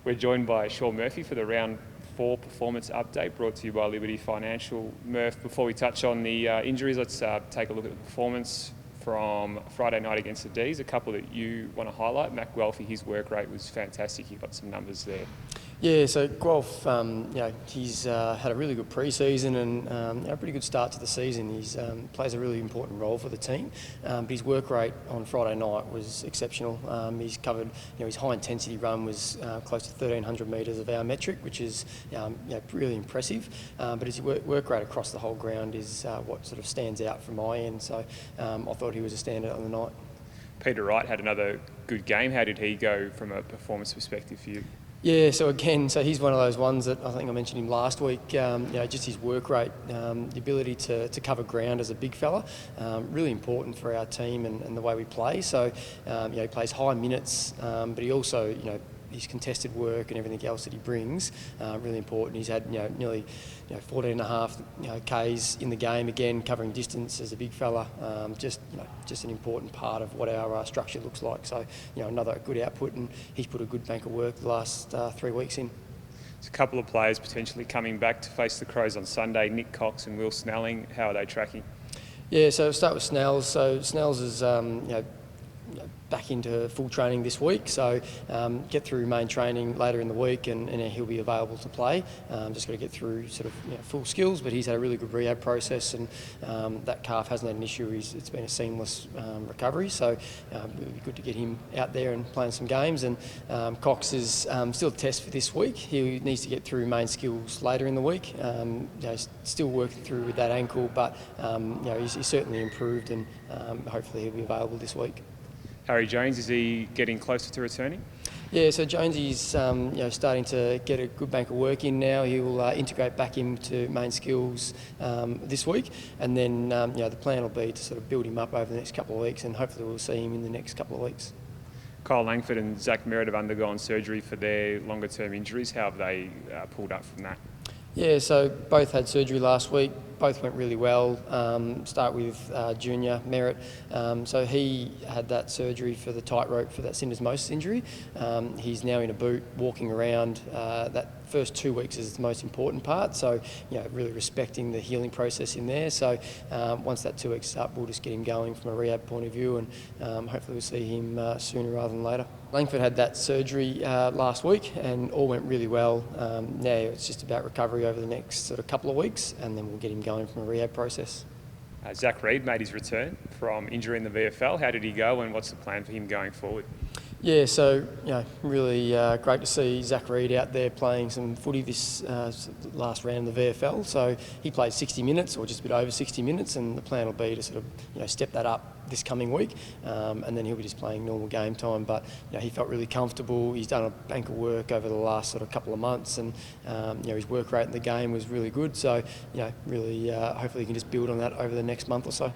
We're joined by Sean Murphy for the round 4 performance update brought to you by Liberty Financial. Murph, before we touch on the injuries, let's take a look at the performance from Friday night against the D's. A couple that you want to highlight. Mac Guelphy, his work rate was fantastic. He got some numbers there. Yeah, so Guelph, he's had a really good pre-season and a pretty good start to the season. He plays a really important role for the team. But his work rate on Friday night was exceptional. He's covered, his high-intensity run was close to 1,300 metres of our metric, which is really impressive. But his work rate across the whole ground is what sort of stands out from my end. So I thought he was a standout on the night. Peter Wright had another good game. How did he go from a performance perspective for you? Yeah, so he's one of those ones that I think I mentioned him last week. Just his work rate, the ability to cover ground as a big fella, really important for our team and the way we play. So, he plays high minutes, but he also, his contested work and everything else that he brings, really important. He's had nearly 14 and a half Ks in the game, again covering distance as a big fella. Just an important part of what our structure looks like. So another good output, and he's put a good bank of work the last 3 weeks in. There's a couple of players potentially coming back to face the Crows on Sunday. Nick Cox and Will Snelling. How are they tracking? Yeah, so we'll start with Snells. So Snells is back into full training this week, so get through main training later in the week and he'll be available to play. Just got to get through sort of full skills, but he's had a really good rehab process and that calf hasn't had an issue. It's been a seamless recovery, so it'll be good to get him out there and playing some games. And Cox is still a test for this week. He needs to get through main skills later in the week. Still working through with that ankle, but he's certainly improved and hopefully he'll be available this week. Harry Jones, is he getting closer to returning? Yeah, so Jonesy's starting to get a good bank of work in now. He will integrate back into main skills this week, and then the plan will be to sort of build him up over the next couple of weeks, and hopefully we'll see him in the next couple of weeks. Kyle Langford and Zach Meredith have undergone surgery for their longer-term injuries. How have they pulled up from that? Yeah, so both had surgery last week. Both went really well. Start with junior Merritt. So he had that surgery for the tightrope for that syndesmosis injury. He's now in a boot, walking around. That first 2 weeks is the most important part. So, really respecting the healing process in there. So once that 2 weeks is up, we'll just get him going from a rehab point of view, and hopefully we'll see him sooner rather than later. Langford had that surgery last week and all went really well. Now it's just about recovery over the next sort of couple of weeks, and then we'll get him going from a rehab process. Zach Reid made his return from injury in the VFL. How did he go, and what's the plan for him going forward? Yeah, so really great to see Zach Reid out there playing some footy this last round of the VFL. So he played 60 minutes, or just a bit over 60 minutes, and the plan will be to sort of step that up this coming week, and then he'll be just playing normal game time. But he felt really comfortable. He's done a bank of work over the last sort of couple of months, and his work rate in the game was really good. So really, hopefully he can just build on that over the next month or so.